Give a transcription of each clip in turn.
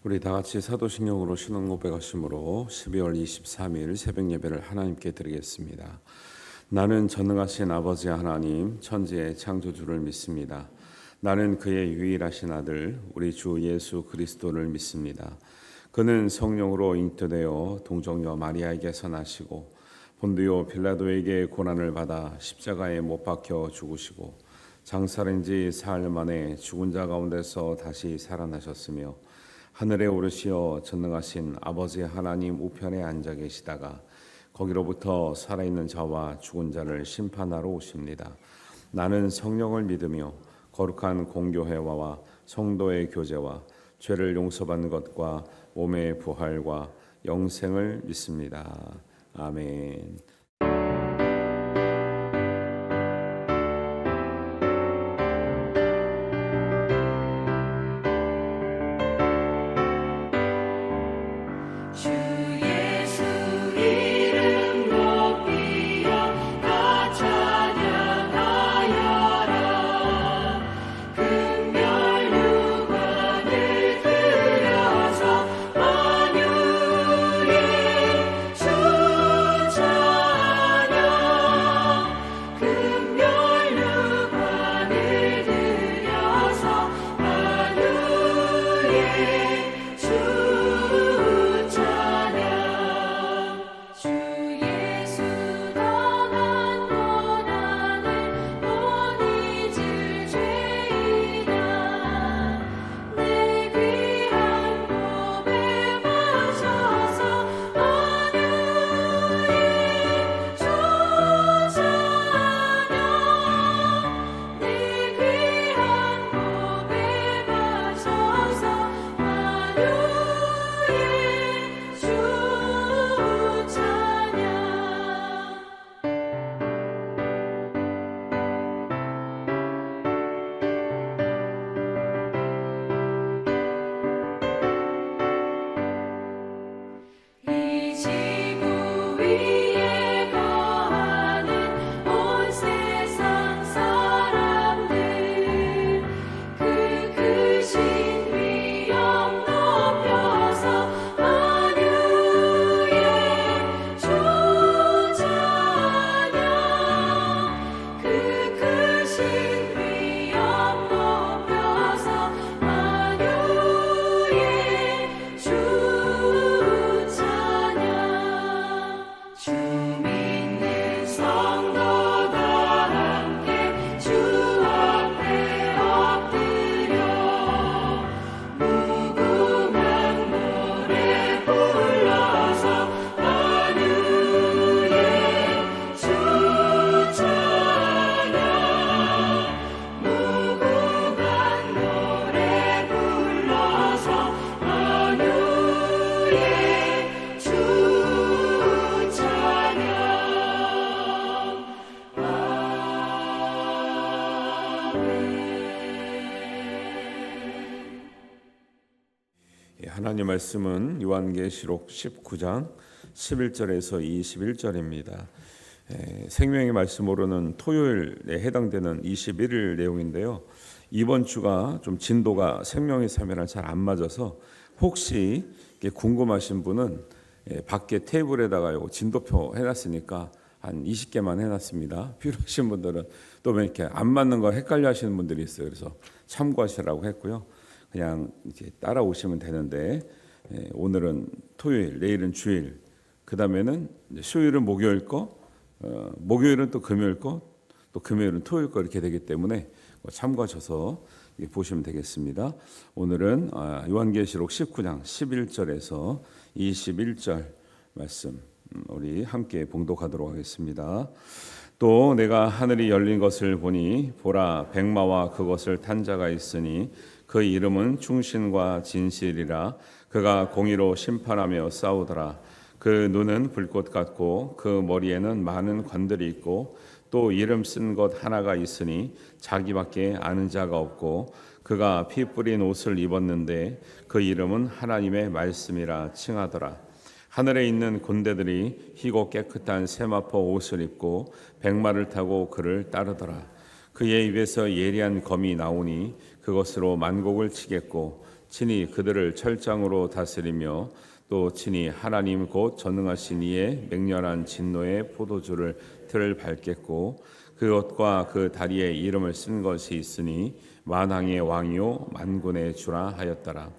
우리 다 같이 사도신경으로 신앙고백 하심으로 12월 23일 새벽 예배를 하나님께 드리겠습니다. 나는 전능하신 아버지 하나님 천지의 창조주를 믿습니다. 나는 그의 유일하신 아들 우리 주 예수 그리스도를 믿습니다. 그는 성령으로 잉태되어 동정녀 마리아에게서 나시고 본디오 빌라도에게 고난을 받아 십자가에 못 박혀 죽으시고 장사된 지 사흘 만에 죽은 자 가운데서 다시 살아나셨으며 하늘에 오르시어 전능하신 아버지 하나님 우편에 앉아 계시다가 거기로부터 살아있는 자와 죽은 자를 심판하러 오십니다. 나는 성령을 믿으며 거룩한 공교회와 성도의 교제와 죄를 용서받는 것과 몸의 부활과 영생을 믿습니다. 아멘. 하나님 말씀은 요한계시록 19장 11절에서 21절입니다. 생명의 말씀으로는 토요일에 해당되는 21일 내용인데요. 이번 주가 좀 진도가 생명의 삶이랑 잘 안 맞아서 혹시 궁금하신 분은 밖에 테이블에다가 요 진도표 해놨으니까 한 20개만 해놨습니다. 필요하신 분들은 또 왜 이렇게 안 맞는 거 헷갈려 하시는 분들이 있어요. 그래서 참고하시라고 했고요. 그냥 이제 따라오시면 되는데 오늘은 토요일, 내일은 주일, 그 다음에는 수요일은 목요일 거, 목요일은 또 금요일 거, 또 금요일은 토요일 거 이렇게 되기 때문에 참고하셔서 보시면 되겠습니다. 오늘은 요한계시록 19장 11절에서 21절 말씀 우리 함께 봉독하도록 하겠습니다. 또 내가 하늘이 열린 것을 보니 보라 백마와 그것을 탄 자가 있으니 그 이름은 충신과 진실이라. 그가 공의로 심판하며 싸우더라. 그 눈은 불꽃 같고 그 머리에는 많은 관들이 있고 또 이름 쓴 것 하나가 있으니 자기밖에 아는 자가 없고 그가 피 뿌린 옷을 입었는데 그 이름은 하나님의 말씀이라 칭하더라. 하늘에 있는 군대들이 희고 깨끗한 세마포 옷을 입고 백마를 타고 그를 따르더라. 그의 입에서 예리한 검이 나오니 그것으로 만곡을 치겠고 친히 그들을 철장으로 다스리며 또 친히 하나님 곧 전능하신 이의 맹렬한 진노의 포도주를 틀을 밟겠고 그 옷과 그 다리에 이름을 쓴 것이 있으니 만왕의 왕이요 만군의 주라 하였더라.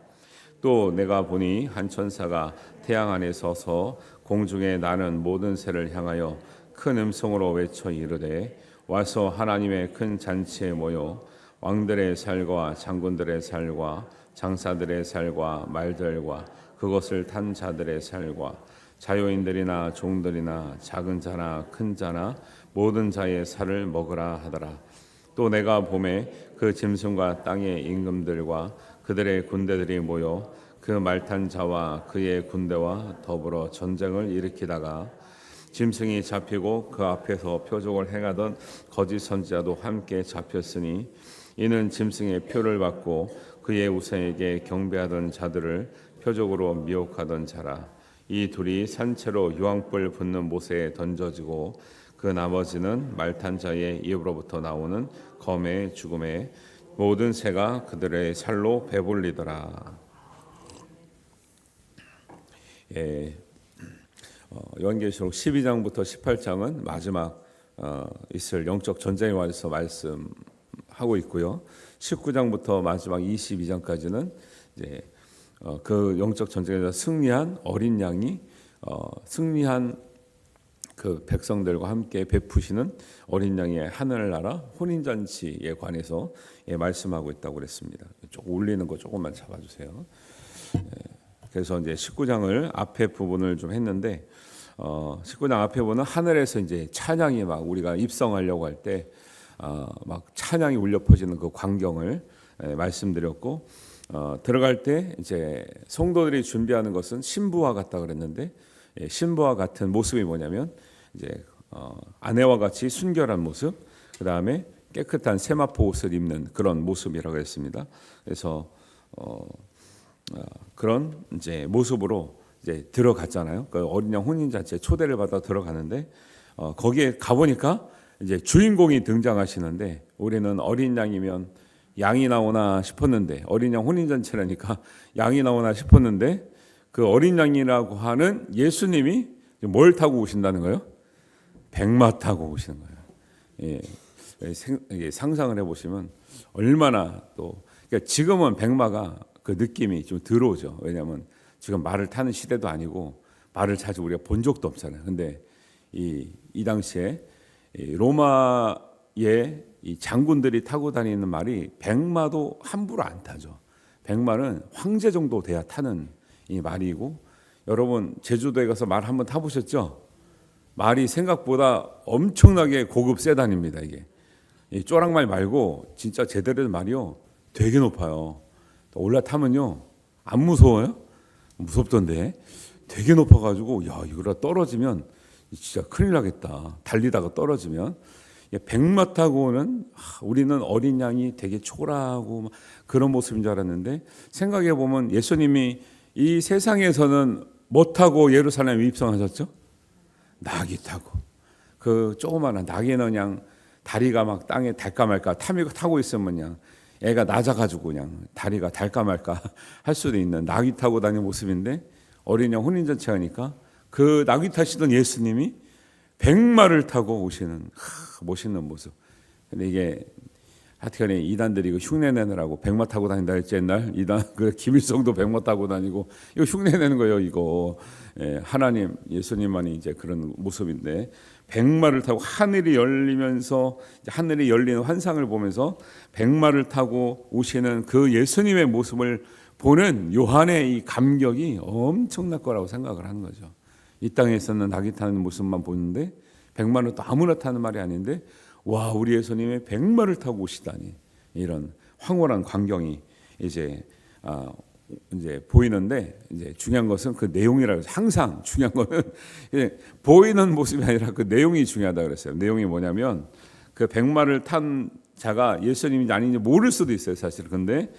또 내가 보니 한 천사가 태양 안에 서서 공중에 나는 모든 새를 향하여 큰 음성으로 외쳐 이르되 와서 하나님의 큰 잔치에 모여 왕들의 살과 장군들의 살과 장사들의 살과 말들과 그것을 탄 자들의 살과 자유인들이나 종들이나 작은 자나 큰 자나 모든 자의 살을 먹으라 하더라. 또 내가 봄에 그 짐승과 땅의 임금들과 그들의 군대들이 모여 그 말탄 자와 그의 군대와 더불어 전쟁을 일으키다가 짐승이 잡히고 그 앞에서 표적을 행하던 거짓 선지자도 함께 잡혔으니 이는 짐승의 표를 받고 그의 우상에게 경배하던 자들을 표적으로 미혹하던 자라. 이 둘이 산채로 유황불 붙는 못에 던져지고 그 나머지는 말탄 자의 입으로부터 나오는 검의 죽음에 모든 새가 그들의 살로 배불리더라. 요한계시록 12장부터 18장은 마지막 있을 영적 전쟁에 관해서 말씀하고 있고요. 19장부터 마지막 22장까지는 이제 그 영적 전쟁에서 승리한 어린 양이 승리한 그 백성들과 함께 베푸시는 어린 양의 하늘나라 혼인잔치에 관해서 말씀하고 있다고 그랬습니다. 조금 올리는 거 조금만 잡아주세요. 그래서 이제 19장을 앞에 부분을 좀 했는데 19장 앞에 보면 하늘에서 이제 찬양이 막 우리가 입성하려고 할 때 막 찬양이 울려 퍼지는 그 광경을 말씀드렸고 들어갈 때 이제 성도들이 준비하는 것은 신부와 같다 그랬는데 신부와 같은 모습이 뭐냐면 이제 아내와 같이 순결한 모습, 그 다음에 깨끗한 세마포 옷을 입는 그런 모습이라고 했습니다. 그래서 그런 이제 모습으로 이제 들어갔잖아요. 그 어린 양 혼인 잔치에 초대를 받아 들어가는데 거기에 가 보니까 이제 주인공이 등장하시는데 우리는 어린 양이면 양이 나오나 싶었는데 어린 양 혼인 잔치라니까 양이 나오나 싶었는데 그 어린 양이라고 하는 예수님이 뭘 타고 오신다는 거예요? 백마 타고 오시는 거예요. 예, 상상을 해보시면 얼마나 또 그러니까 지금은 백마가 그 느낌이 좀 들어오죠. 왜냐하면 지금 말을 타는 시대도 아니고 말을 자주 우리가 본 적도 없잖아요. 근데 이 당시에 로마의 이 장군들이 타고 다니는 말이 백마도 함부로 안 타죠. 백마는 황제 정도 돼야 타는 이 말이고 여러분 제주도에 가서 말 한번 타보셨죠? 말이 생각보다 엄청나게 고급 세단입니다. 이게 이 쪼랑말 말고 진짜 제대로 된 말이요 되게 높아요. 올라타면요 안 무서워요? 무섭던데 되게 높아가지고 야 이거라 떨어지면 진짜 큰일 나겠다. 달리다가 떨어지면 백마 타고는 우리는 어린 양이 되게 초라하고 그런 모습인 줄 알았는데 생각해 보면 예수님이 이 세상에서는 뭐 타고 예루살렘에 입성하셨죠? 나귀 타고 그 조그마한 나귀는 그냥 다리가 막 땅에 닳까 말까 타고 있으면 그냥 애가 낮아가지고 그냥 다리가 닳까 말까 할 수도 있는 나귀 타고 다니는 모습인데 어린 양 혼인잔치 하니까 그 나귀 타시던 예수님이 백마를 타고 오시는 멋있는 모습. 근데 이게 하여튼간에 이단들이 흉내 내느라고 백마 타고 다닌다 했지 옛날 이단 그 김일성도 백마 타고 다니고 이거 흉내 내는 거예요 이거. 하나님 예수님만이 이제 그런 모습인데 백마를 타고 하늘이 열리면서 하늘이 열리는 환상을 보면서 백마를 타고 오시는 그 예수님의 모습을 보는 요한의 이 감격이 엄청날 거라고 생각을 하는 거죠. 이 땅에서는 나귀 타는 모습만 보는데 백마는 또 아무나 타는 말이 아닌데 와 우리 예수님의 백마를 타고 오시다니 이런 황홀한 광경이 이제 보이는데 이제 중요한 것은 그 내용이라고 해서 항상 중요한 거는 보이는 모습이 아니라 그 내용이 중요하다 그랬어요. 내용이 뭐냐면 그 백마를 탄 자가 예수님인지 아닌지 모를 수도 있어요 사실. 근데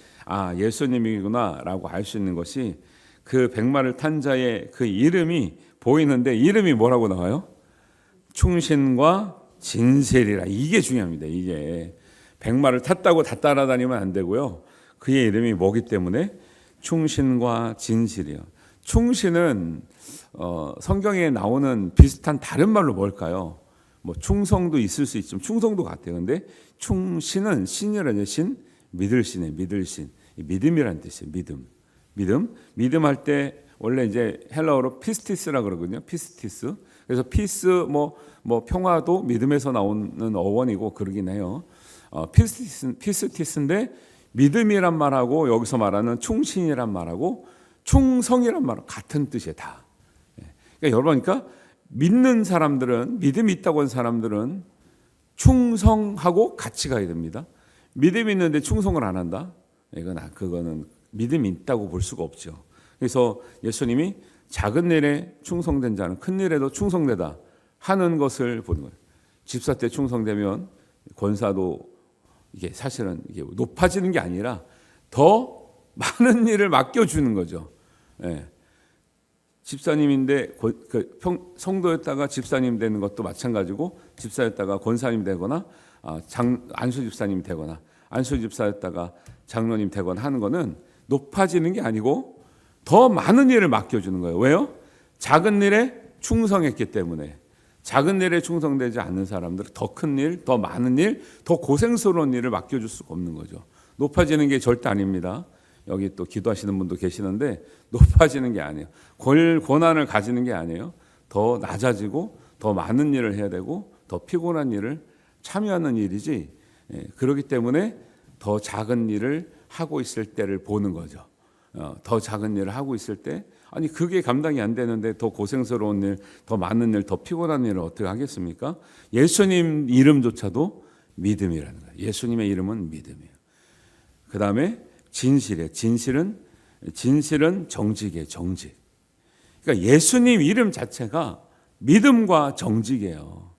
예수님이구나라고 알 수 있는 것이 그 백마를 탄 자의 그 이름이 보이는데 이름이 뭐라고 나와요? 충신과 진셀이라. 이게 중요합니다. 이게 백마를 탔다고 다 따라다니면 안 되고요. 그의 이름이 뭐기 때문에 충신과 진실이요. 충신은 성경에 나오는 비슷한 다른 말로 뭘까요? 뭐 충성도 있을 수 있지만 충성도 같아요. 근데 충신은 신이라는 신, 믿을 신에 믿을 신. 믿음이란 뜻이에요. 믿음 할 때 원래 이제 헬라어로 피스티스라 그러거든요. 피스티스. 그래서 피스 뭐 평화도 믿음에서 나오는 어원이고 그러긴 해요. 피스티스인데 믿음이란 말하고 여기서 말하는 충신이란 말하고 충성이란 말하고 같은 뜻이에요. 다. 그러니까 여러분, 그러니까 믿는 사람들은, 믿음이 있다고 하는 사람들은 충성하고 같이 가야 됩니다. 믿음이 있는데 충성을 안 한다? 그거는 믿음이 있다고 볼 수가 없죠. 그래서 예수님이 작은 일에 충성된 자는 큰 일에도 충성되다 하는 것을 보는 거예요. 집사 때 충성되면 권사도 이게 사실은 이게 높아지는 게 아니라 더 많은 일을 맡겨주는 거죠. 예. 집사님인데 성도였다가 집사님 되는 것도 마찬가지고 집사였다가 권사님 되거나 안수 집사님이 되거나 안수 집사였다가 장로님 되거나 하는 거는 높아지는 게 아니고 더 많은 일을 맡겨주는 거예요. 왜요? 작은 일에 충성했기 때문에. 작은 일에 충성되지 않는 사람들은 더 큰 일, 더 많은 일, 더 고생스러운 일을 맡겨줄 수가 없는 거죠. 높아지는 게 절대 아닙니다. 여기 또 기도하시는 분도 계시는데 높아지는 게 아니에요. 고난을 가지는 게 아니에요. 더 낮아지고 더 많은 일을 해야 되고 더 피곤한 일을 참여하는 일이지. 그렇기 때문에 더 작은 일을 하고 있을 때를 보는 거죠. 더 작은 일을 하고 있을 때 아니 그게 감당이 안 되는데 더 고생스러운 일, 더 많은 일, 더 피곤한 일을 어떻게 하겠습니까? 예수님 이름조차도 믿음이라는 거예요. 예수님의 이름은 믿음이에요. 그 다음에 진실이에요. 진실은 정직이에요. 정직. 그러니까 예수님 이름 자체가 믿음과 정직이에요.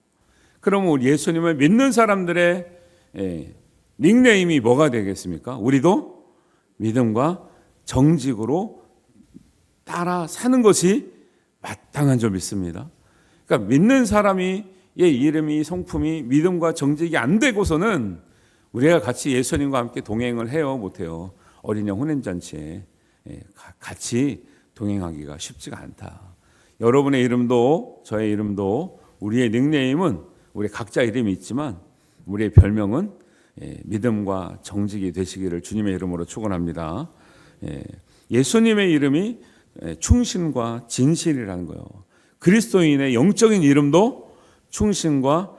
그러면 우리 예수님을 믿는 사람들의 닉네임이 뭐가 되겠습니까? 우리도 믿음과 정직으로 따라 사는 것이 마땅한 줄 믿습니다. 그러니까 믿는 사람이 이름이 성품이 믿음과 정직이 안 되고서는 우리가 같이 예수님과 함께 동행을 해요, 못해요? 어린 양 혼인잔치에 같이 동행하기가 쉽지가 않다. 여러분의 이름도 저의 이름도 우리의 닉네임은 우리 각자 이름이 있지만 우리의 별명은 믿음과 정직이 되시기를 주님의 이름으로 축원합니다. 예수님의 이름이 충신과 진실이라는 거예요. 그리스도인의 영적인 이름도 충신과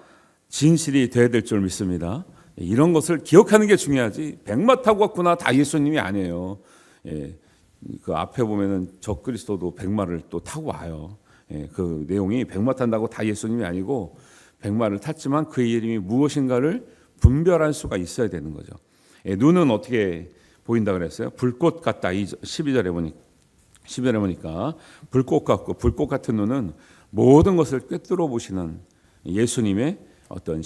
진실이 되어야 될 줄 믿습니다. 이런 것을 기억하는 게 중요하지. 백마 타고 왔구나 다 예수님이 아니에요. 그 앞에 보면은 적그리스도도 백마를 또 타고 와요. 그 내용이 백마 탄다고 다 예수님이 아니고 백마를 탔지만 그의 이름이 무엇인가를 분별할 수가 있어야 되는 거죠. 눈은 어떻게 보인다 그랬어요? 불꽃 같다. 12절에 보니까 불꽃 같고 불꽃 같은 눈은 모든 것을 꿰뚫어 보시는 예수님의 어떤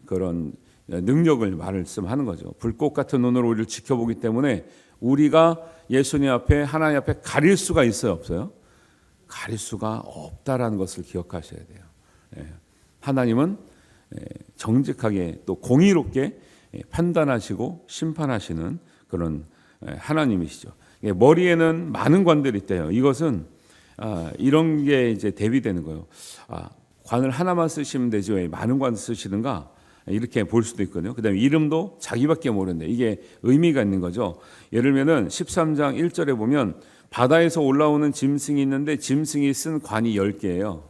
그런 능력을 말씀하는 거죠. 불꽃 같은 눈으로 우리를 지켜보기 때문에 우리가 예수님 앞에 하나님 앞에 가릴 수가 있어요, 없어요? 가릴 수가 없다라는 것을 기억하셔야 돼요. 하나님은 정직하게 또 공의롭게 판단하시고 심판하시는 그런 하나님이시죠. 머리에는 많은 관들이 있대요. 이것은 이런 게 이제 대비되는 거예요. 관을 하나만 쓰시면 되지 왜 많은 관 쓰시는가? 이렇게 볼 수도 있거든요. 그다음에 이름도 자기밖에 모르는데 이게 의미가 있는 거죠. 예를 들면은 13장 1절에 보면 바다에서 올라오는 짐승이 있는데 짐승이 쓴 관이 10개예요.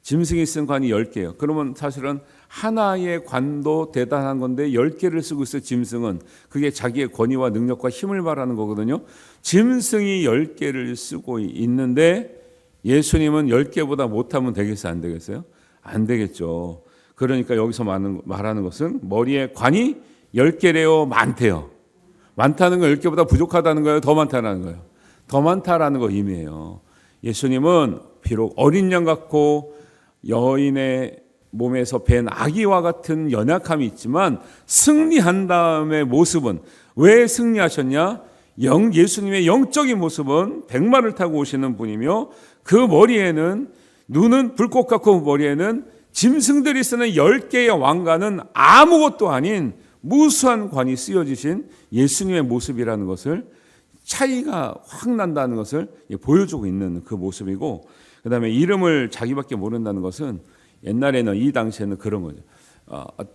짐승이 쓴 관이 10개예요. 그러면 사실은 하나의 관도 대단한 건데 10개를 쓰고 있어요. 짐승은 그게 자기의 권위와 능력과 힘을 말하는 거거든요. 짐승이 10개를 쓰고 있는데 예수님은 10개보다 못하면 되겠어요? 안 되겠어요? 안 되겠죠. 그러니까 여기서 말하는 것은 머리에 관이 10개래요? 많대요? 많다는 건 10개보다 부족하다는 거예요? 더 많다는 거예요? 더 많다라는 거 의미해요. 예수님은 비록 어린 양 같고 여인의 몸에서 벤 아기와 같은 연약함이 있지만 승리한 다음의 모습은 왜 승리하셨냐? 예수님의 영적인 모습은 백마를 타고 오시는 분이며 그 머리에는 눈은 불꽃 같고 머리에는 짐승들이 쓰는 10개의 왕관은 아무것도 아닌 무수한 관이 쓰여지신 예수님의 모습이라는 것을 차이가 확 난다는 것을 보여주고 있는 그 모습이고, 그 다음에 이름을 자기밖에 모른다는 것은 옛날에는 이 당시에는 그런 거죠.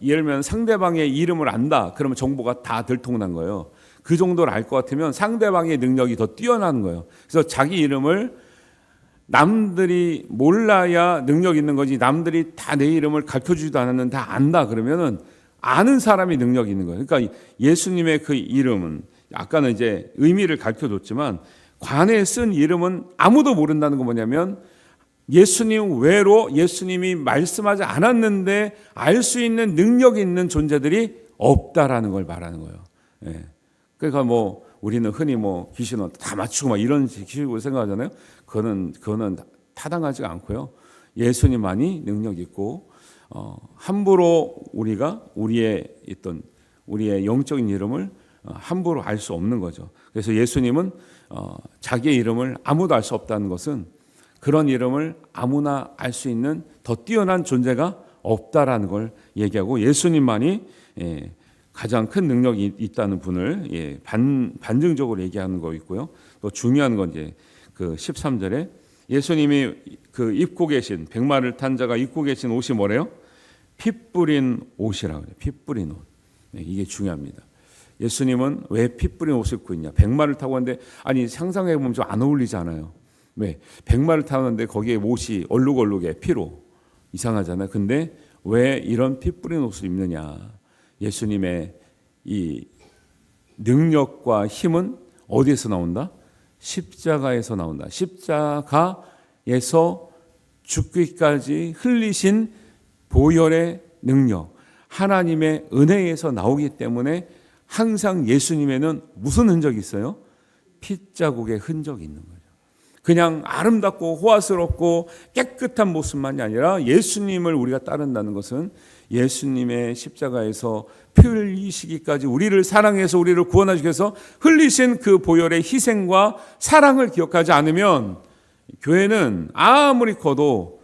예를 들면 상대방의 이름을 안다. 그러면 정보가 다 들통난 거예요. 그 정도를 알 것 같으면 상대방의 능력이 더 뛰어나는 거예요. 그래서 자기 이름을 남들이 몰라야 능력 있는 거지, 남들이 다 내 이름을 가르쳐주지도 않았는데 다 안다 그러면은 아는 사람이 능력이 있는 거예요. 그러니까 예수님의 그 이름은 아까는 이제 의미를 가르쳐줬지만 관에 쓴 이름은 아무도 모른다는 건 뭐냐면 예수님 외로 예수님이 말씀하지 않았는데 알 수 있는 능력이 있는 존재들이 없다라는 걸 말하는 거예요. 예. 그러니까 뭐 우리는 흔히 뭐 귀신은 다 맞추고 막 이런 식으로 생각하잖아요. 그거는 타당하지가 않고요. 예수님만이 능력 있고 함부로 우리가 우리의 영적인 이름을 함부로 알 수 없는 거죠. 그래서 예수님은 자기의 이름을 아무도 알 수 없다는 것은 그런 이름을 아무나 알 수 있는 더 뛰어난 존재가 없다라는 걸 얘기하고, 예수님만이 가장 큰 능력이 있다는 분을 반증적으로 얘기하는 거 있고요. 또 중요한 건 이제 그 13절에 예수님이 그 입고 계신, 백마를 탄 자가 입고 계신 옷이 뭐래요? 피 뿌린 옷이라고 해요. 피 뿌린 옷. 이게 중요합니다. 예수님은 왜 피 뿌린 옷을 입고 있냐? 백마를 타고 왔는데, 아니 상상해 보면 좀 안 어울리지 않아요? 왜? 백마를 타는데 거기에 옷이 얼룩얼룩해, 피로. 이상하잖아요. 근데 왜 이런 피 뿌린 옷을 입느냐? 예수님의 이 능력과 힘은 어디에서 나온다? 십자가에서 나온다. 십자가에서 죽기까지 흘리신 보혈의 능력, 하나님의 은혜에서 나오기 때문에 항상 예수님에는 무슨 흔적이 있어요? 핏자국의 흔적이 있는 거예요. 그냥 아름답고 호화스럽고 깨끗한 모습만이 아니라 예수님을 우리가 따른다는 것은 예수님의 십자가에서 피 흘리시기까지 우리를 사랑해서 우리를 구원하시기 위해서 흘리신 그 보혈의 희생과 사랑을 기억하지 않으면 교회는 아무리 커도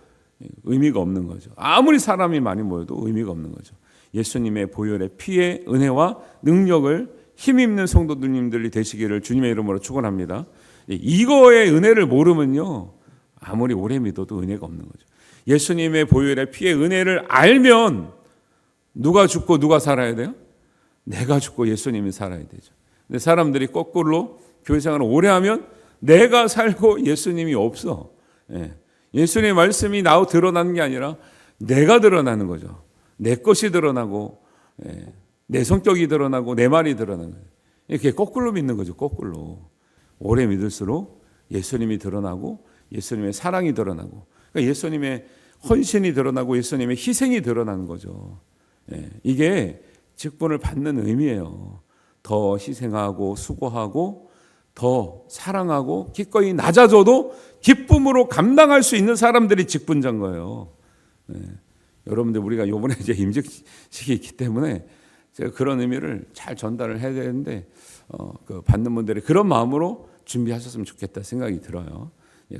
의미가 없는 거죠. 아무리 사람이 많이 모여도 의미가 없는 거죠. 예수님의 보혈의 피의 은혜와 능력을 힘입는 성도님들이 되시기를 주님의 이름으로 축원합니다. 이거의 은혜를 모르면요, 아무리 오래 믿어도 은혜가 없는 거죠. 예수님의 보혈의 피의 은혜를 알면 누가 죽고 누가 살아야 돼요? 내가 죽고 예수님이 살아야 되죠. 근데 사람들이 거꾸로 교회 생활을 오래 하면 내가 살고 예수님이 없어. 예수님의 말씀이 나오 드러나는 게 아니라 내가 드러나는 거죠. 내 것이 드러나고 내 성격이 드러나고 내 말이 드러나는 거예요. 이렇게 거꾸로 믿는 거죠. 거꾸로. 오래 믿을수록 예수님이 드러나고 예수님의 사랑이 드러나고, 그러니까 예수님의 헌신이 드러나고 예수님의 희생이 드러나는 거죠. 이게 직분을 받는 의미예요. 더 희생하고 수고하고 더 사랑하고 기꺼이 낮아져도 기쁨으로 감당할 수 있는 사람들이 직분자인 거예요. 여러분들 우리가 이번에 이제 임직식이 있기 때문에 제가 그런 의미를 잘 전달을 해야 되는데 그 받는 분들이 그런 마음으로 준비하셨으면 좋겠다 생각이 들어요.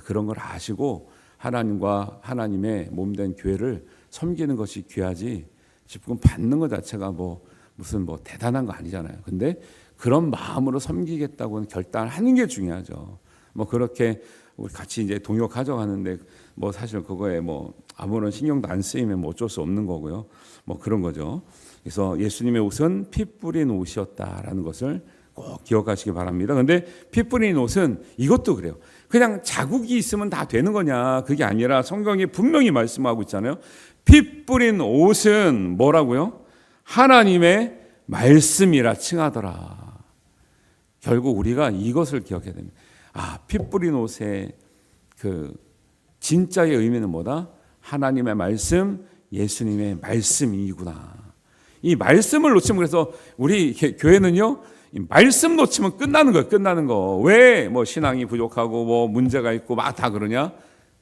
그런 걸 아시고 하나님과 하나님의 몸된 교회를 섬기는 것이 귀하지, 직분 받는 것 자체가 무슨 대단한 거 아니잖아요. 근데 그런 마음으로 섬기겠다고는 결단하는 게 중요하죠. 그렇게 우리 같이 이제 동역 가져가는데 사실 그거에 아무런 신경도 안 쓰이면 어쩔 수 없는 거고요. 그런 거죠. 그래서 예수님의 옷은 피 뿌린 옷이었다라는 것을 꼭 기억하시기 바랍니다. 근데 피 뿌린 옷은 이것도 그래요. 그냥 자국이 있으면 다 되는 거냐? 그게 아니라 성경이 분명히 말씀하고 있잖아요. 피 뿌린 옷은 뭐라고요? 하나님의 말씀이라 칭하더라. 결국 우리가 이것을 기억해야 됩니다. 피 뿌린 옷의 그 진짜의 의미는 뭐다? 하나님의 말씀, 예수님의 말씀이구나. 이 말씀을 놓치면, 그래서 우리 교회는요, 말씀 놓치면 끝나는 거예요. 끝나는 거. 왜 신앙이 부족하고 문제가 있고 다 그러냐?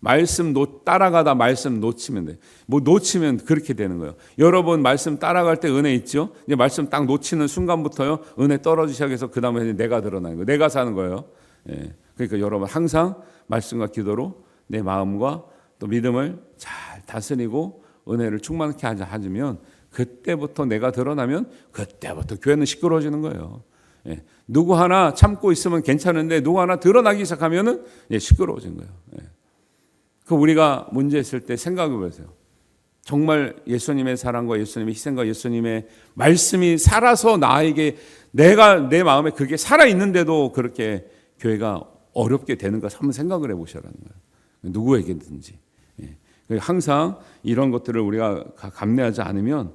말씀 따라가다 말씀 놓치면 돼. 놓치면 그렇게 되는 거예요. 여러분 말씀 따라갈 때 은혜 있죠? 이제 말씀 딱 놓치는 순간부터요, 은혜 떨어지기 시작해서 그 다음에 내가 드러나는 거예요. 내가 사는 거예요. 그러니까 여러분 항상 말씀과 기도로 내 마음과 또 믿음을 잘 다스리고 은혜를 충만케 하면 그때부터 내가 드러나면 그때부터 교회는 시끄러워지는 거예요. 예. 누구 하나 참고 있으면 괜찮은데 누구 하나 드러나기 시작하면은 시끄러워진 거예요. 예. 그 우리가 문제 있을 때 생각해 보세요. 정말 예수님의 사랑과 예수님의 희생과 예수님의 말씀이 살아서 나에게 내가 내 마음에 그게 살아 있는데도 그렇게 교회가 어렵게 되는 것 한번 생각을 해보시라는 거예요. 누구에게든지. 항상 이런 것들을 우리가 감내하지 않으면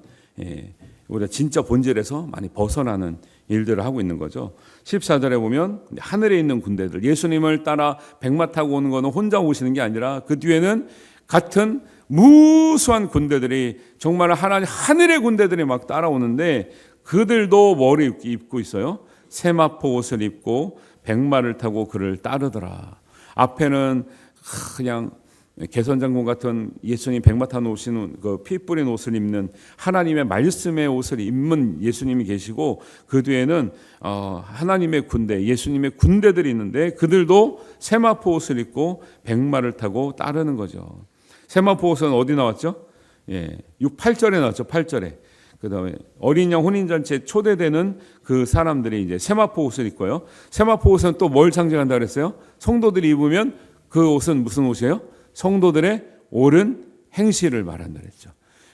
우리가 진짜 본질에서 많이 벗어나는 일들을 하고 있는 거죠. 14절에 보면 하늘에 있는 군대들, 예수님을 따라 백마 타고 오는 것은 혼자 오시는 게 아니라 그 뒤에는 같은 무수한 군대들이 정말 하늘의 군대들이 막 따라오는데 그들도 머리 입고 있어요. 세마포 옷을 입고 백마를 타고 그를 따르더라. 앞에는 그냥 개선장군 같은 예수님 백마 타고 오시는 그 피 뿌린 옷을 입는 하나님의 말씀의 옷을 입는 예수님이 계시고 그 뒤에는 하나님의 군대, 예수님의 군대들이 있는데 그들도 세마포 옷을 입고 백마를 타고 따르는 거죠. 세마포 옷은 어디 나왔죠? 8절에 나왔죠. 8절에. 그다음에 어린 양 혼인잔치에 초대되는 그 사람들이 이제 세마포 옷을 입고요. 세마포 옷은 또 뭘 상징한다 그랬어요? 성도들이 입으면 그 옷은 무슨 옷이에요? 성도들의 옳은 행실을 말한다 그랬죠.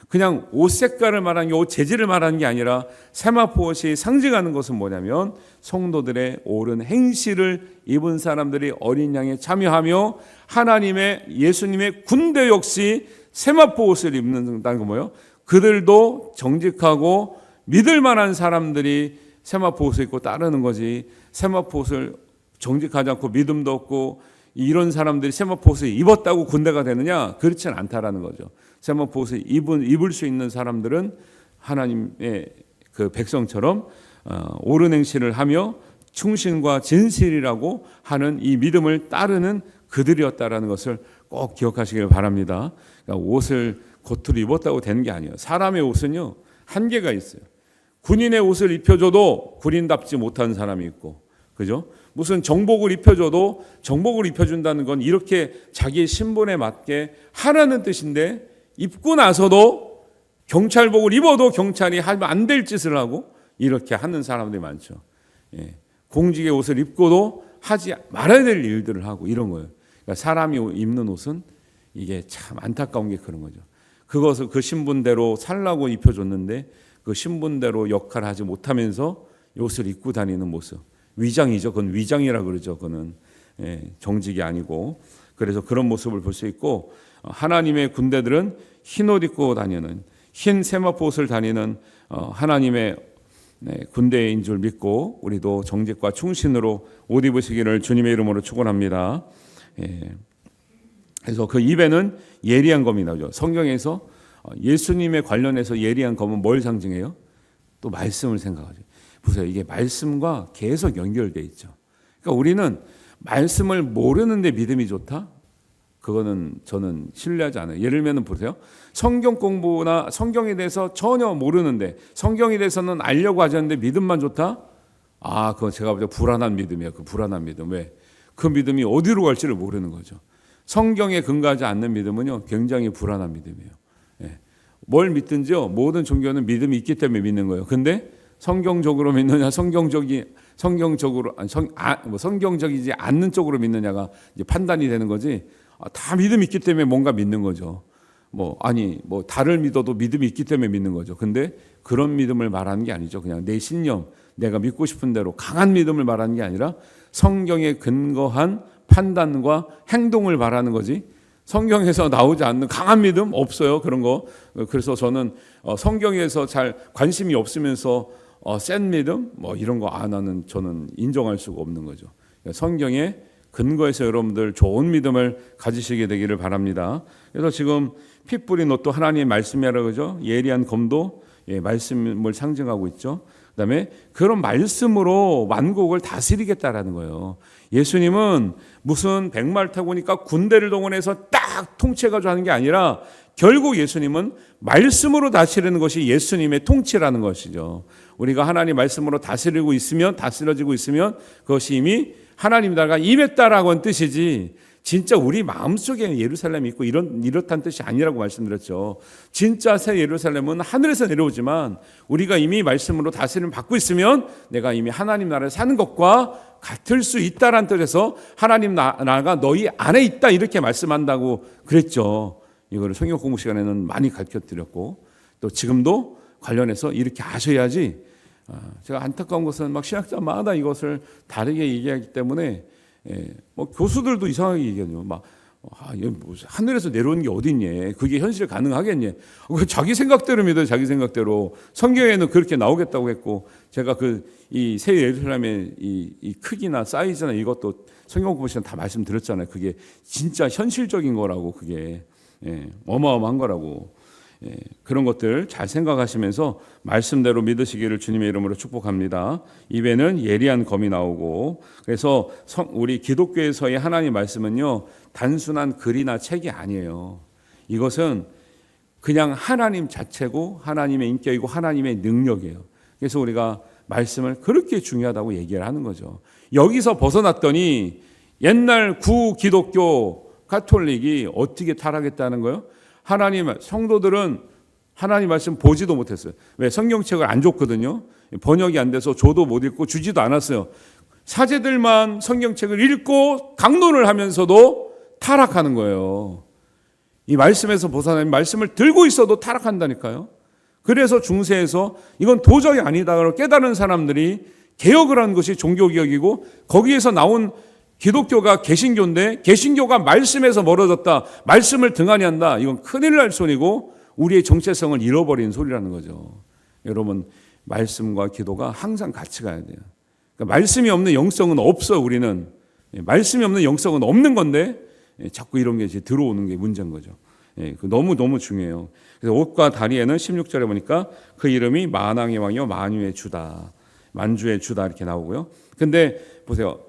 그냥 옷 색깔을 말하는 게 옷 재질을 말하는 게 아니라 세마포 옷이 상징하는 것은 뭐냐면 성도들의 옳은 행실을 입은 사람들이 어린 양에 참여하며 하나님의 예수님의 군대 역시 세마포 옷을 입는다는 거 뭐예요? 그들도 정직하고 믿을 만한 사람들이 세마포 옷을 입고 따르는 거지. 세마포 옷을 정직하지 않고 믿음도 없고 이런 사람들이 세마포 옷을 입었다고 군대가 되느냐? 그렇지는 않다라는 거죠. 세마포 옷을 입을 수 있는 사람들은 하나님의 그 백성처럼 옳은 행실을 하며 충신과 진실이라고 하는 이 믿음을 따르는 그들이었다라는 것을 꼭 기억하시길 바랍니다. 그러니까 옷을 겉으로 입었다고 되는 게 아니에요. 사람의 옷은요 한계가 있어요. 군인의 옷을 입혀줘도 군인답지 못한 사람이 있고, 그죠? 무슨 정복을 입혀줘도 정복을 입혀준다는 건 이렇게 자기의 신분에 맞게 하라는 뜻인데 입고 나서도 경찰복을 입어도 경찰이 하면 안 될 짓을 하고 이렇게 하는 사람들이 많죠. 공직의 옷을 입고도 하지 말아야 될 일들을 하고 이런 거예요. 그러니까 사람이 입는 옷은 이게 참 안타까운 게 그런 거죠. 그것을 그 신분대로 살라고 입혀줬는데 그 신분대로 역할을 하지 못하면서 옷을 입고 다니는 모습. 위장이죠. 그건 위장이라 그러죠. 그거는 정직이 아니고. 그래서 그런 모습을 볼 수 있고 하나님의 군대들은 흰 옷 입고 다니는 흰 세마포 옷을 다니는 하나님의 군대인 줄 믿고 우리도 정직과 충신으로 옷 입으시기를 주님의 이름으로 축원합니다. 그래서 그 입에는 예리한 검이 나오죠. 성경에서 예수님에 관련해서 예리한 검은 뭘 상징해요? 또 말씀을 생각하죠. 보세요. 이게 말씀과 계속 연결되어 있죠. 그러니까 우리는 말씀을 모르는데 믿음이 좋다? 그거는 저는 신뢰하지 않아요. 예를 들면 보세요. 성경 공부나 성경에 대해서 전혀 모르는데 성경에 대해서는 알려고 하셨는데 믿음만 좋다? 그건 제가 볼 때 불안한 믿음이에요. 그 불안한 믿음. 왜? 그 믿음이 어디로 갈지를 모르는 거죠. 성경에 근거하지 않는 믿음은요 굉장히 불안한 믿음이에요. 뭘 믿든지요 모든 종교는 믿음이 있기 때문에 믿는 거예요. 근데 성경적으로 믿느냐 성경적이지 않는 쪽으로 믿느냐가 이제 판단이 되는 거지. 다 믿음이 있기 때문에 뭔가 믿는 거죠. 달을 믿어도 믿음이 있기 때문에 믿는 거죠. 근데 그런 믿음을 말하는 게 아니죠. 그냥 내 신념, 내가 믿고 싶은 대로 강한 믿음을 말하는 게 아니라 성경에 근거한 판단과 행동을 말하는 거지. 성경에서 나오지 않는 강한 믿음 없어요. 그런 거. 그래서 저는 성경에서 잘 관심이 없으면서 센 믿음 이런 거 저는 인정할 수가 없는 거죠. 성경에 근거해서 여러분들 좋은 믿음을 가지시게 되기를 바랍니다. 그래서 지금 피 뿌린 옷도 하나님의 말씀이라고 그러죠. 예리한 검도 말씀을 상징하고 있죠. 그다음에 그런 말씀으로 만국을 다스리겠다라는 거예요. 예수님은 무슨 백마를 타고 오니까 군대를 동원해서 딱 통치해가지고 하는 게 아니라 결국 예수님은 말씀으로 다스리는 것이 예수님의 통치라는 것이죠. 우리가 하나님 말씀으로 다스려지고 있으면 그것이 이미 하나님 나라가 임했다라고 하는 뜻이지 진짜 우리 마음속에 예루살렘이 있고 이렇다는 뜻이 아니라고 말씀드렸죠. 진짜 새 예루살렘은 하늘에서 내려오지만 우리가 이미 말씀으로 다스림을 받고 있으면 내가 이미 하나님 나라에 사는 것과 같을 수 있다라는 뜻에서 하나님 나라가 너희 안에 있다 이렇게 말씀한다고 그랬죠. 이거를 성경 공부 시간에는 많이 가르쳐드렸고 또 지금도 관련해서 이렇게 아셔야지. 제가 안타까운 것은 막 신학자마다 이것을 다르게 얘기하기 때문에 뭐 교수들도 이상하게 얘기하죠. 막 하늘에서 내려오는 게 어딨냐? 그게 현실에 가능하겠냐? 자기 생각대로 믿어요. 자기 생각대로. 성경에는 그렇게 나오겠다고 했고 제가 이 새 예루살렘의 이 크기나 사이즈나 이것도 성경 공부 시간 다 말씀드렸잖아요. 그게 진짜 현실적인 거라고 그게 어마어마한 거라고. 그런 것들 잘 생각하시면서 말씀대로 믿으시기를 주님의 이름으로 축복합니다. 입에는 예리한 검이 나오고 그래서 우리 기독교에서의 하나님 말씀은요 단순한 글이나 책이 아니에요. 이것은 그냥 하나님 자체고 하나님의 인격이고 하나님의 능력이에요. 그래서 우리가 말씀을 그렇게 중요하다고 얘기를 하는 거죠. 여기서 벗어났더니 옛날 구기독교 가톨릭이 어떻게 타락했다는 거예요? 성도들은 하나님 말씀 보지도 못했어요. 왜? 성경책을 안 줬거든요. 번역이 안 돼서 줘도 못 읽고 주지도 않았어요. 사제들만 성경책을 읽고 강론을 하면서도 타락하는 거예요. 이 말씀에서 벗어나면 말씀을 들고 있어도 타락한다니까요. 그래서 중세에서 이건 도저히 아니다라고 깨달은 사람들이 개혁을 한 것이 종교개혁이고 거기에서 나온 기독교가 개신교인데 개신교가 말씀에서 멀어졌다. 말씀을 등한히 한다. 이건 큰일 날 소리고 우리의 정체성을 잃어버린 소리라는 거죠. 여러분 말씀과 기도가 항상 같이 가야 돼요. 그러니까 말씀이 없는 영성은 없어요. 우리는. 말씀이 없는 영성은 없는 건데 자꾸 이런 게 이제 들어오는 게 문제인 거죠. 너무너무 중요해요. 그래서 옷과 다리에는 16절에 보니까 그 이름이 만왕의 왕이요 만유의 주다. 만주의 주다 이렇게 나오고요. 근데 보세요.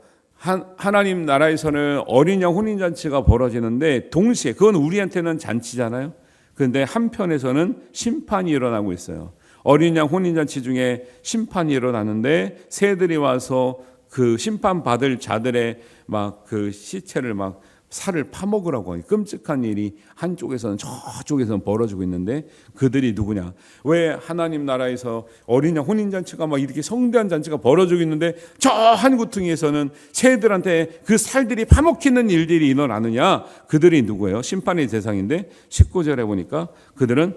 하나님 나라에서는 어린 양 혼인잔치가 벌어지는데 동시에 그건 우리한테는 잔치잖아요. 그런데 한편에서는 심판이 일어나고 있어요. 어린 양 혼인잔치 중에 심판이 일어나는데 새들이 와서 그 심판받을 자들의 막 그 시체를 막 살을 파먹으라고 하니 끔찍한 일이 한쪽에서는 저쪽에서는 벌어지고 있는데 그들이 누구냐? 왜 하나님 나라에서 어린 양 혼인잔치가 막 이렇게 성대한 잔치가 벌어지고 있는데 저 한 구퉁이에서는 새들한테 그 살들이 파먹히는 일들이 일어나느냐? 그들이 누구예요? 심판의 대상인데 19절에 보니까 그들은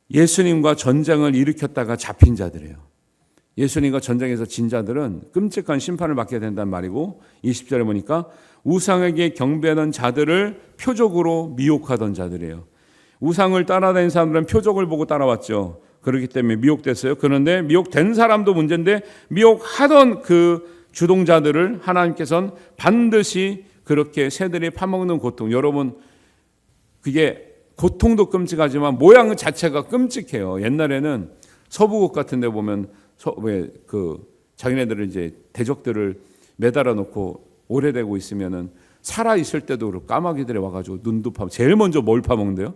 예수님과 전쟁을 일으켰다가 잡힌 자들이에요. 예수님과 전쟁에서 진 자들은 끔찍한 심판을 받게 된단 말이고 20절에 보니까 우상에게 경배하는 자들을 표적으로 미혹하던 자들이에요. 우상을 따라다니는 사람들은 표적을 보고 따라왔죠. 그렇기 때문에 미혹됐어요. 그런데 미혹된 사람도 문제인데 미혹하던 그 주동자들을 하나님께서는 반드시 그렇게 새들이 파먹는 고통. 여러분 그게 고통도 끔찍하지만 모양 자체가 끔찍해요. 옛날에는 서부국 같은 데 보면 자기네들을 이제 대적들을 매달아 놓고 오래되고 있으면은 살아 있을 때도 까마귀들이 와가지고 눈도 제일 먼저 뭘 파먹는데요?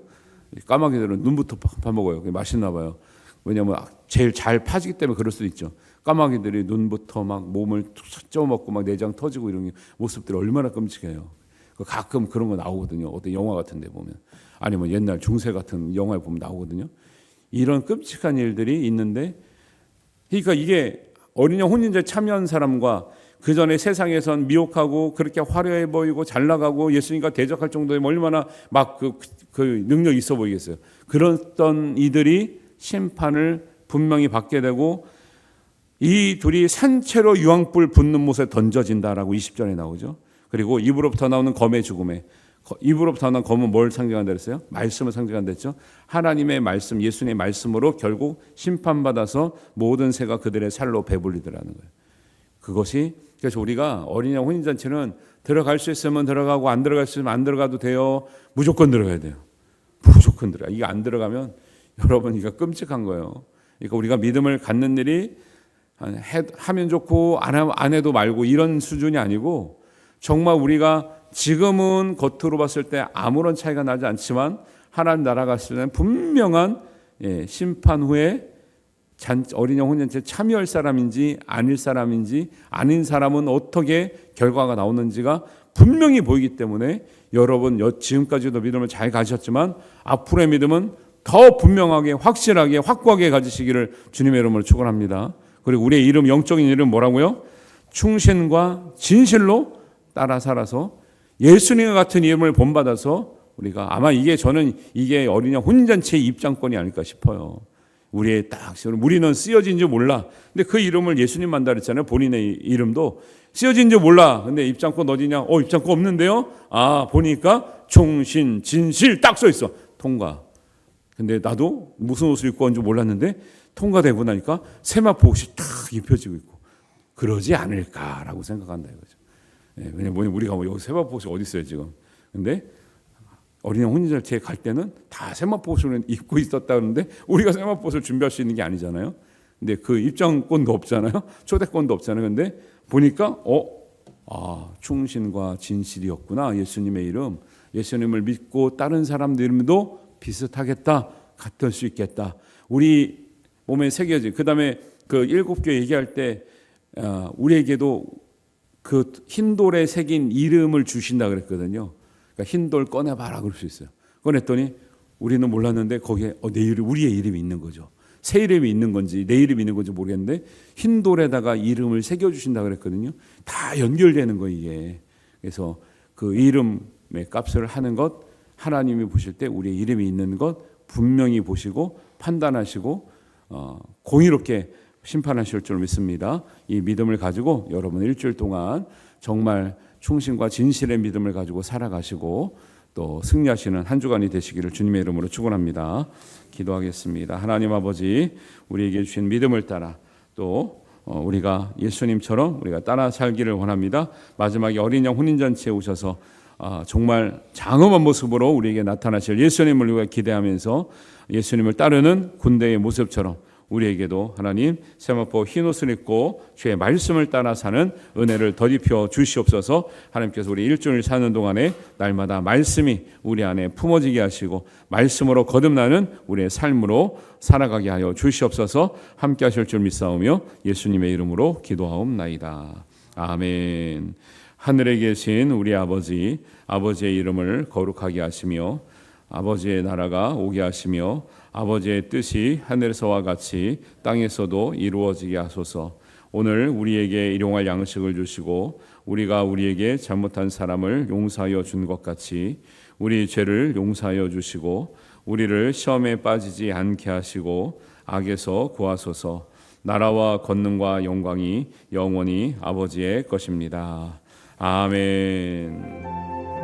까마귀들은 눈부터 파먹어요. 그게 맛있나 봐요. 왜냐하면 제일 잘 파지기 때문에 그럴 수도 있죠. 까마귀들이 눈부터 막 몸을 쪄먹고 막 내장 터지고 이런 모습들이 얼마나 끔찍해요. 가끔 그런 거 나오거든요. 어떤 영화 같은 데 보면 아니면 옛날 중세 같은 영화에 보면 나오거든요. 이런 끔찍한 일들이 있는데 그러니까 이게 어린 양 혼인제에 참여한 사람과 그 전에 세상에선 미혹하고 그렇게 화려해 보이고 잘 나가고 예수님과 대적할 정도의 얼마나 막 그 능력이 있어 보이겠어요. 그랬던 이들이 심판을 분명히 받게 되고 이 둘이 산채로 유황불 붙는 못에 던져진다라고 20절에 나오죠. 그리고 입으로부터 나오는 검의 죽음에 입으로부터 나오는 검은 뭘 상징한다 그랬어요? 말씀을 상징한다 했죠. 하나님의 말씀, 예수님의 말씀으로 결국 심판받아서 모든 새가 그들의 살로 배불리더라는 거예요. 그것이 그래서 우리가 어린 양 혼인잔치는 들어갈 수 있으면 들어가고 안 들어갈 수 있으면 안 들어가도 돼요. 무조건 들어가야 돼요. 무조건 들어가. 이게 안 들어가면 여러분 이거 끔찍한 거예요. 그러니까 우리가 믿음을 갖는 일이 하면 좋고 안 해도 말고 이런 수준이 아니고 정말 우리가 지금은 겉으로 봤을 때 아무런 차이가 나지 않지만 하나님 나라 갔을 때는 분명한 심판 후에 어린 양 혼인잔치에 참여할 사람인지 아닐 사람인지 아닌 사람은 어떻게 결과가 나오는지가 분명히 보이기 때문에 여러분 지금까지도 믿음을 잘 가지셨지만 앞으로의 믿음은 더 분명하게 확실하게 확고하게 가지시기를 주님의 이름으로 축원합니다. 그리고 우리의 이름, 영적인 이름 뭐라고요? 충신과 진실로 따라 살아서 예수님과 같은 이름을 본받아서 우리가 아마 저는 이게 어린이 혼인잔치의 입장권이 아닐까 싶어요. 우리의 우리는 쓰여진 줄 몰라. 근데 그 이름을 예수님 만다 그랬잖아요. 본인의 이름도 쓰여진 줄 몰라. 근데 입장권 어디냐? 입장권 없는데요. 보니까 충신, 진실 딱 써 있어. 통과. 근데 나도 무슨 옷을 입고 온 줄 몰랐는데 통과되고 나니까 세마포 옷이 탁 입혀지고 있고 그러지 않을까라고 생각한다 이거죠. 왜냐면 우리가 여기 세마포 옷이 어디 있어요 지금? 근데 어린이 혼인잔치에 갈 때는 다 세마포 옷을 입고 있었다는데 우리가 세마포 옷을 준비할 수 있는 게 아니잖아요. 근데 그 입장권도 없잖아요. 초대권도 없잖아요. 근데 보니까 충신과 진실이었구나. 예수님의 이름. 예수님을 믿고 다른 사람들 이름도 비슷하겠다. 같을 수 있겠다. 우리 몸에 새겨진 그다음에 그 7교회 얘기할 때 우리에게도 그 흰돌에 새긴 이름을 주신다 그랬거든요. 그러니까 흰돌 꺼내봐라 그럴 수 있어요. 꺼냈더니 우리는 몰랐는데 거기에 우리의 이름이 있는 거죠. 새 이름이 있는 건지 내 이름이 있는 건지 모르겠는데 흰돌에다가 이름을 새겨주신다 그랬거든요. 다 연결되는 거예요 이게. 그래서 그 이름의 값을 하는 것 하나님이 보실 때 우리의 이름이 있는 것 분명히 보시고 판단하시고 공의롭게 심판하실 줄 믿습니다. 이 믿음을 가지고 여러분 일주일 동안 정말 충신과 진실의 믿음을 가지고 살아가시고 또 승리하시는 한 주간이 되시기를 주님의 이름으로 축원합니다. 기도하겠습니다. 하나님 아버지, 우리에게 주신 믿음을 따라 또 우리가 예수님처럼 우리가 따라 살기를 원합니다. 마지막에 어린 양 혼인잔치에 오셔서 정말 장엄한 모습으로 우리에게 나타나실 예수님을 우리가 기대하면서 예수님을 따르는 군대의 모습처럼 우리에게도 하나님 세마포 흰옷을 입고 주의 말씀을 따라 사는 은혜를 더입혀 주시옵소서. 하나님께서 우리 일주일 사는 동안에 날마다 말씀이 우리 안에 품어지게 하시고 말씀으로 거듭나는 우리의 삶으로 살아가게 하여 주시옵소서. 함께 하실 줄 믿사오며 예수님의 이름으로 기도하옵나이다. 아멘. 하늘에 계신 우리 아버지, 아버지의 이름을 거룩하게 하시며 아버지의 나라가 오게 하시며 아버지의 뜻이 하늘에서와 같이 땅에서도 이루어지게 하소서. 오늘 우리에게 일용할 양식을 주시고 우리가 우리에게 잘못한 사람을 용서하여 준 것 같이 우리 죄를 용서하여 주시고 우리를 시험에 빠지지 않게 하시고 악에서 구하소서. 나라와 권능과 영광이 영원히 아버지의 것입니다. 아멘.